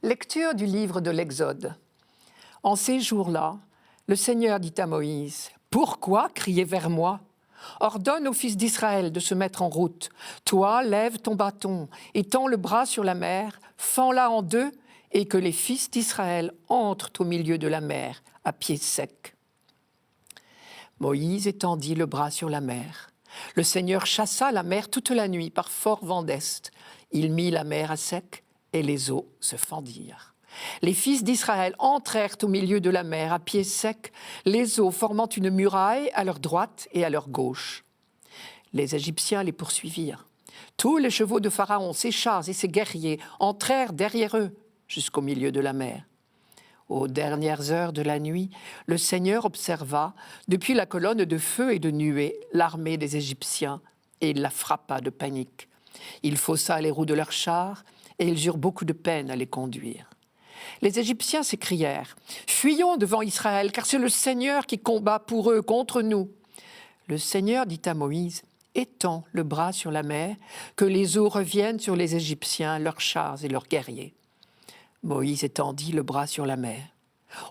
Lecture du livre de l'Exode. En ces jours-là, le Seigneur dit à Moïse, « Pourquoi crier vers moi ? Ordonne aux fils d'Israël de se mettre en route. Toi, lève ton bâton, étends le bras sur la mer, fends-la en deux, et que les fils d'Israël entrent au milieu de la mer, à pied sec. » Moïse étendit le bras sur la mer. Le Seigneur chassa la mer toute la nuit par fort vent d'est. Il mit la mer à sec, et les eaux se fendirent. Les fils d'Israël entrèrent au milieu de la mer à pied sec, les eaux formant une muraille à leur droite et à leur gauche. Les Égyptiens les poursuivirent. Tous les chevaux de Pharaon, ses chars et ses guerriers entrèrent derrière eux jusqu'au milieu de la mer. Aux dernières heures de la nuit, le Seigneur observa, depuis la colonne de feu et de nuée, l'armée des Égyptiens, et il la frappa de panique. Il faussa les roues de leurs chars, et ils eurent beaucoup de peine à les conduire. Les Égyptiens s'écrièrent « Fuyons devant Israël, car c'est le Seigneur qui combat pour eux contre nous. » Le Seigneur dit à Moïse « Étends le bras sur la mer, que les eaux reviennent sur les Égyptiens, leurs chars et leurs guerriers. » Moïse étendit le bras sur la mer.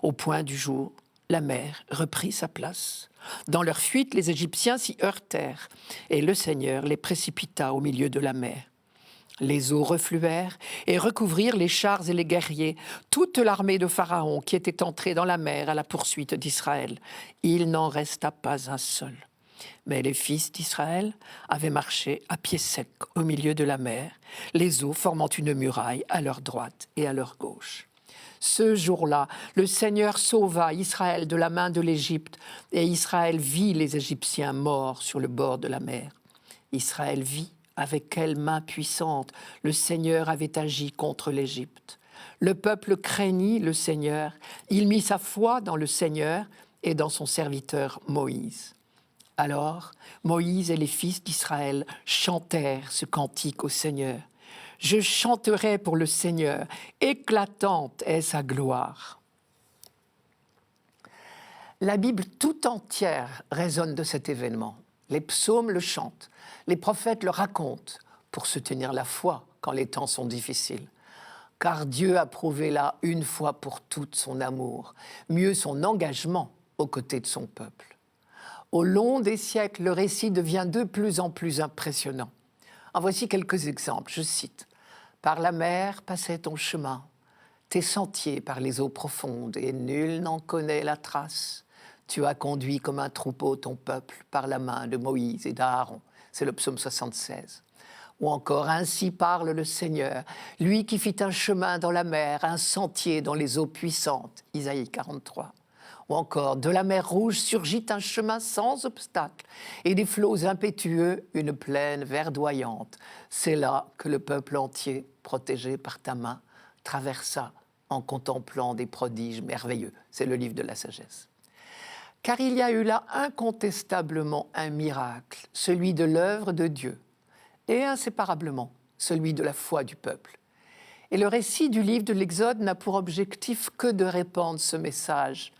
Au point du jour, la mer reprit sa place. Dans leur fuite, les Égyptiens s'y heurtèrent, et le Seigneur les précipita au milieu de la mer. Les eaux refluèrent et recouvrirent les chars et les guerriers, toute l'armée de Pharaon qui était entrée dans la mer à la poursuite d'Israël. Il n'en resta pas un seul. Mais les fils d'Israël avaient marché à pied sec au milieu de la mer, les eaux formant une muraille à leur droite et à leur gauche. Ce jour-là, le Seigneur sauva Israël de la main de l'Égypte, et Israël vit les Égyptiens morts sur le bord de la mer. Israël vit avec quelle main puissante le Seigneur avait agi contre l'Égypte. Le peuple craignit le Seigneur, il mit sa foi dans le Seigneur et dans son serviteur Moïse. Alors, Moïse et les fils d'Israël chantèrent ce cantique au Seigneur. « Je chanterai pour le Seigneur, éclatante est sa gloire. » La Bible tout entière résonne de cet événement. Les psaumes le chantent, les prophètes le racontent pour soutenir la foi quand les temps sont difficiles. Car Dieu a prouvé là une fois pour toutes son amour, mieux son engagement aux côtés de son peuple. Au long des siècles, le récit devient de plus en plus impressionnant. En voici quelques exemples, je cite. « Par la mer passait ton chemin, tes sentiers par les eaux profondes, et nul n'en connaît la trace. Tu as conduit comme un troupeau ton peuple par la main de Moïse et d'Aaron. » C'est le psaume 76. Ou encore « Ainsi parle le Seigneur, lui qui fit un chemin dans la mer, un sentier dans les eaux puissantes. » Isaïe 43. Ou encore « De la mer Rouge surgit un chemin sans obstacle, et des flots impétueux, une plaine verdoyante. C'est là que le peuple entier, protégé par ta main, traversa en contemplant des prodiges merveilleux. » C'est le livre de la sagesse. Car il y a eu là incontestablement un miracle, celui de l'œuvre de Dieu, et inséparablement celui de la foi du peuple. Et le récit du livre de l'Exode n'a pour objectif que de répandre ce message.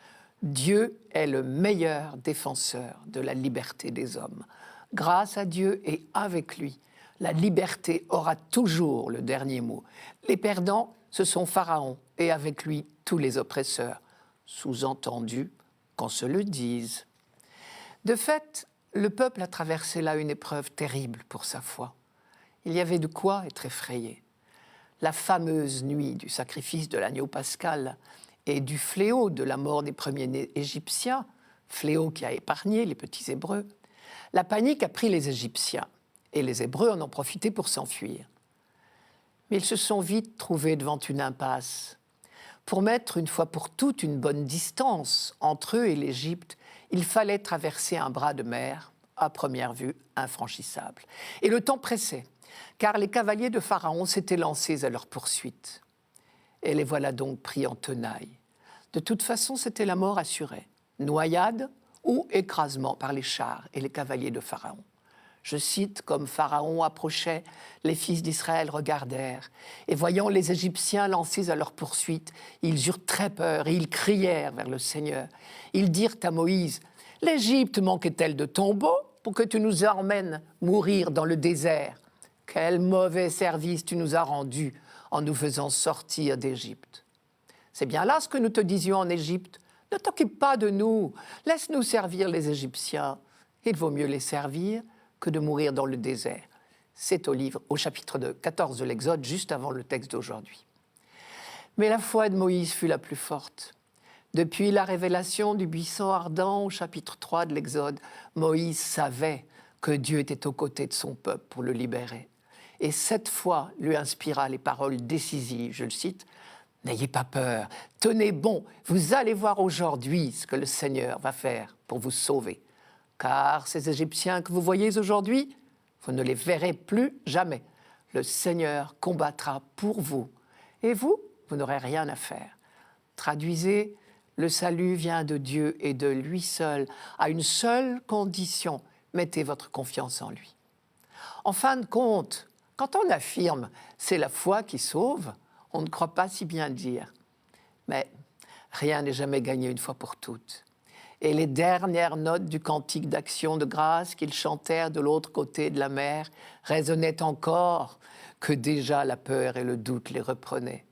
Dieu est le meilleur défenseur de la liberté des hommes. Grâce à Dieu et avec lui, la liberté aura toujours le dernier mot. Les perdants, ce sont Pharaon et avec lui tous les oppresseurs. Sous-entendu, qu'on se le dise. De fait, le peuple a traversé là une épreuve terrible pour sa foi. Il y avait de quoi être effrayé. La fameuse nuit du sacrifice de l'agneau pascal et du fléau de la mort des premiers-nés égyptiens, fléau qui a épargné les petits Hébreux, la panique a pris les Égyptiens et les Hébreux en ont profité pour s'enfuir. Mais ils se sont vite trouvés devant une impasse. Pour mettre une fois pour toutes une bonne distance entre eux et l'Égypte, il fallait traverser un bras de mer, à première vue infranchissable. Et le temps pressait, car les cavaliers de Pharaon s'étaient lancés à leur poursuite. Et les voilà donc pris en tenaille. De toute façon, c'était la mort assurée, noyade ou écrasement par les chars et les cavaliers de Pharaon. Je cite, « Comme Pharaon approchait, les fils d'Israël regardèrent, et voyant les Égyptiens lancés à leur poursuite, ils eurent très peur et ils crièrent vers le Seigneur. Ils dirent à Moïse, « L'Égypte manquait-elle de tombeaux pour que tu nous emmènes mourir dans le désert ? Quel mauvais service tu nous as rendu en nous faisant sortir d'Égypte. C'est bien là ce que nous te disions en Égypte. Ne t'occupe pas de nous, laisse-nous servir les Égyptiens. Il vaut mieux les servir que de mourir dans le désert. C'est au chapitre 14 de l'Exode, juste avant le texte d'aujourd'hui. Mais la foi de Moïse fut la plus forte. Depuis la révélation du buisson ardent au chapitre 3 de l'Exode, Moïse savait que Dieu était aux côtés de son peuple pour le libérer. Et cette foi lui inspira les paroles décisives, je le cite, « N'ayez pas peur, tenez bon, vous allez voir aujourd'hui ce que le Seigneur va faire pour vous sauver. Car ces Égyptiens que vous voyez aujourd'hui, vous ne les verrez plus jamais. Le Seigneur combattra pour vous, et vous n'aurez rien à faire. » Traduisez, le salut vient de Dieu et de lui seul, à une seule condition, mettez votre confiance en lui. En fin de compte, quand on affirme « c'est la foi qui sauve », on ne croit pas si bien dire. Mais rien n'est jamais gagné une fois pour toutes. Et les dernières notes du cantique d'action de grâce qu'ils chantèrent de l'autre côté de la mer résonnaient encore, que déjà la peur et le doute les reprenaient.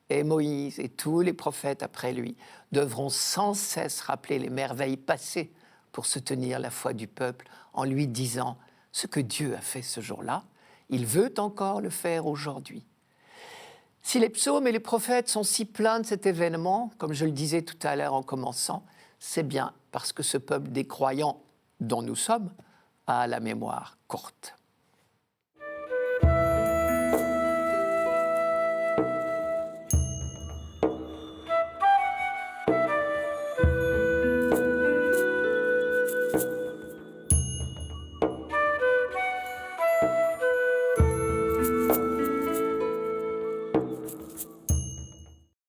Et Moïse et tous les prophètes après lui devront sans cesse rappeler les merveilles passées pour soutenir la foi du peuple en lui disant ce que Dieu a fait ce jour-là, il veut encore le faire aujourd'hui. Si les psaumes et les prophètes sont si pleins de cet événement, comme je le disais tout à l'heure en commençant, c'est bien parce que ce peuple des croyants dont nous sommes a la mémoire courte.